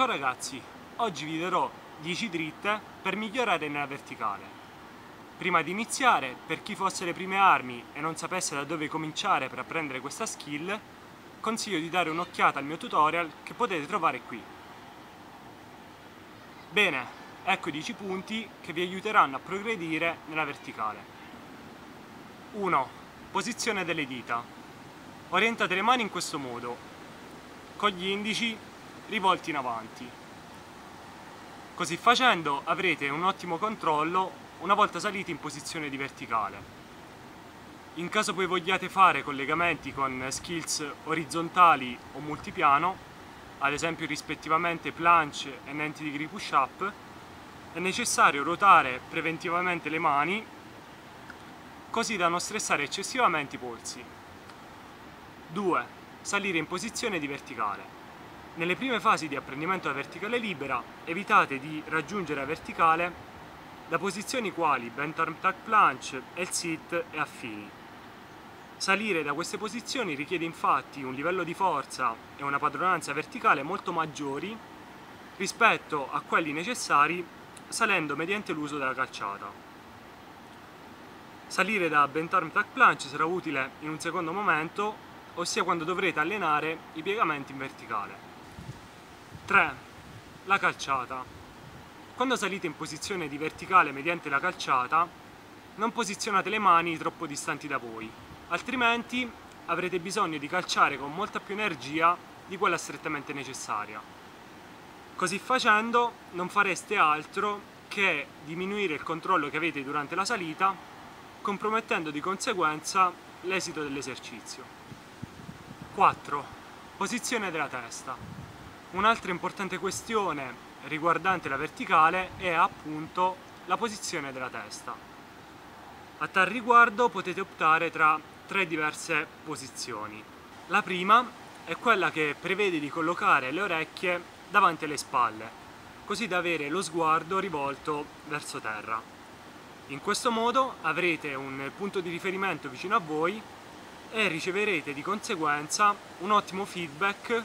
Ciao ragazzi, oggi vi darò 10 dritte per migliorare nella verticale. Prima di iniziare, per chi fosse alle prime armi e non sapesse da dove cominciare per apprendere questa skill, consiglio di dare un'occhiata al mio tutorial che potete trovare qui. Bene, ecco i 10 punti che vi aiuteranno a progredire nella verticale. 1. Posizione delle dita. Orientate le mani in questo modo, con gli indici rivolti in avanti. Così facendo avrete un ottimo controllo una volta saliti in posizione di verticale. In caso poi vogliate fare collegamenti con skills orizzontali o multipiano, ad esempio rispettivamente planche e 90 degree push up, è necessario ruotare preventivamente le mani così da non stressare eccessivamente i polsi. 2. Salire in posizione di verticale. Nelle prime fasi di apprendimento della verticale libera, evitate di raggiungere la verticale da posizioni quali bent arm tuck planche e il sit e affini. Salire da queste posizioni richiede infatti un livello di forza e una padronanza verticale molto maggiori rispetto a quelli necessari salendo mediante l'uso della calciata. Salire da bent arm tuck planche sarà utile in un secondo momento, ossia quando dovrete allenare i piegamenti in verticale. 3. La calciata. Quando salite in posizione di verticale mediante la calciata, non posizionate le mani troppo distanti da voi, altrimenti avrete bisogno di calciare con molta più energia di quella strettamente necessaria. Così facendo non fareste altro che diminuire il controllo che avete durante la salita, compromettendo di conseguenza l'esito dell'esercizio. 4. Posizione della testa. Un'altra importante questione riguardante la verticale è appunto la posizione della testa. A tal riguardo potete optare tra 3 diverse posizioni. La prima è quella che prevede di collocare le orecchie davanti alle spalle, così da avere lo sguardo rivolto verso terra. In questo modo avrete un punto di riferimento vicino a voi e riceverete di conseguenza un ottimo feedback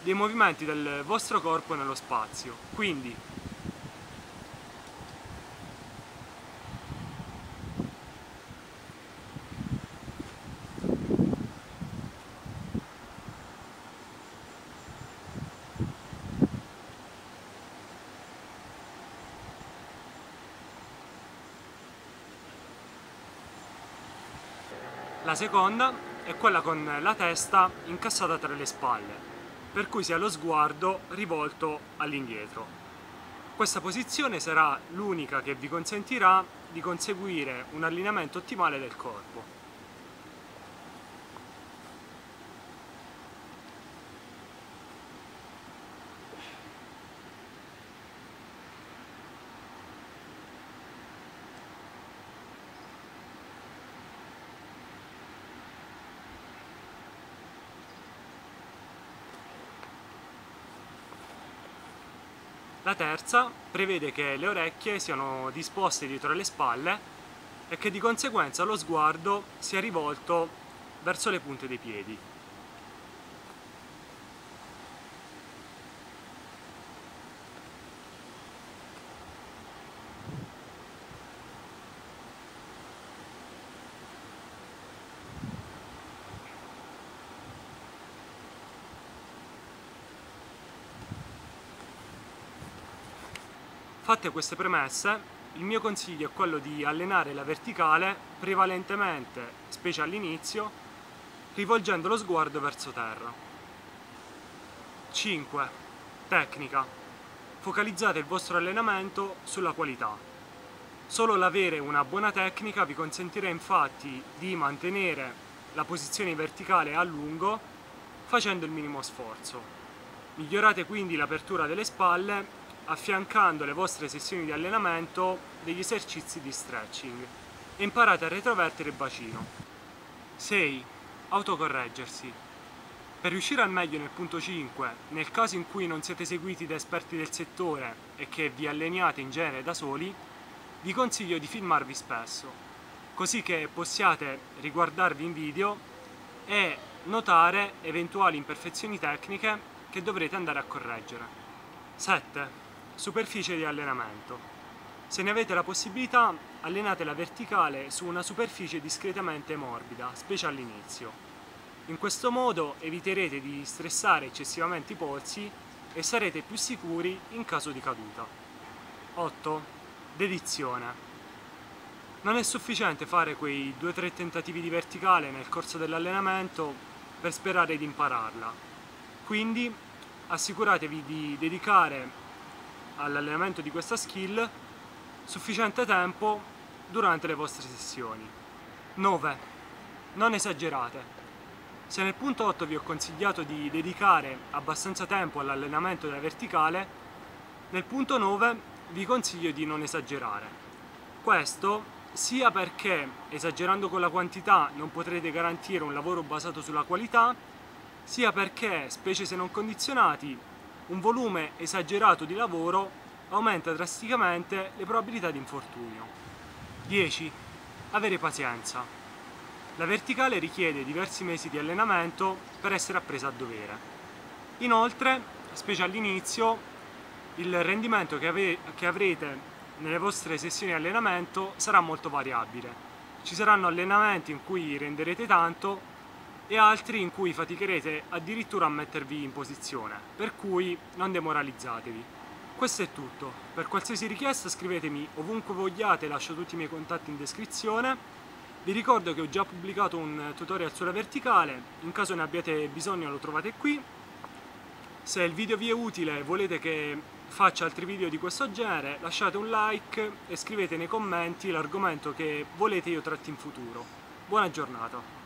dei movimenti del vostro corpo nello spazio. Quindi la seconda è quella con la testa incassata tra le spalle, per cui si ha lo sguardo rivolto all'indietro. Questa posizione sarà l'unica che vi consentirà di conseguire un allineamento ottimale del corpo. La terza prevede che le orecchie siano disposte dietro le spalle e che di conseguenza lo sguardo sia rivolto verso le punte dei piedi. Fatte queste premesse, il mio consiglio è quello di allenare la verticale prevalentemente, specie all'inizio, rivolgendo lo sguardo verso terra. 5. Tecnica. Focalizzate il vostro allenamento sulla qualità. Solo l'avere una buona tecnica vi consentirà infatti di mantenere la posizione verticale a lungo facendo il minimo sforzo. Migliorate quindi l'apertura delle spalle affiancando alle vostre sessioni di allenamento degli esercizi di stretching e imparate a retrovertere il bacino. 6. Autocorreggersi. Per riuscire al meglio nel punto 5, nel caso in cui non siete seguiti da esperti del settore e che vi alleniate in genere da soli, vi consiglio di filmarvi spesso, così che possiate riguardarvi in video e notare eventuali imperfezioni tecniche che dovrete andare a correggere. 7. Superficie di allenamento. Se ne avete la possibilità, allenate la verticale su una superficie discretamente morbida, specie all'inizio. In questo modo eviterete di stressare eccessivamente i polsi e sarete più sicuri in caso di caduta. 8. Dedizione. Non è sufficiente fare quei 2-3 tentativi di verticale nel corso dell'allenamento per sperare di impararla. Quindi assicuratevi di dedicare all'allenamento di questa skill sufficiente tempo durante le vostre sessioni. 9. Non esagerate. Se nel punto 8 vi ho consigliato di dedicare abbastanza tempo all'allenamento della verticale, nel punto 9 vi consiglio di non esagerare. Questo sia perché esagerando con la quantità non potrete garantire un lavoro basato sulla qualità, sia perché, specie se non condizionati, un volume esagerato di lavoro aumenta drasticamente le probabilità di infortunio. 10. Avere pazienza. La verticale richiede diversi mesi di allenamento per essere appresa a dovere. Inoltre, specie all'inizio, il rendimento che avrete nelle vostre sessioni di allenamento sarà molto variabile. Ci saranno allenamenti in cui renderete tanto e altri in cui faticherete addirittura a mettervi in posizione, per cui non demoralizzatevi. Questo è tutto. Per qualsiasi richiesta scrivetemi ovunque vogliate, lascio tutti i miei contatti in descrizione. Vi ricordo che ho già pubblicato un tutorial sulla verticale, in caso ne abbiate bisogno lo trovate qui. Se il video vi è utile e volete che faccia altri video di questo genere, lasciate un like e scrivete nei commenti l'argomento che volete io tratti in futuro. Buona giornata!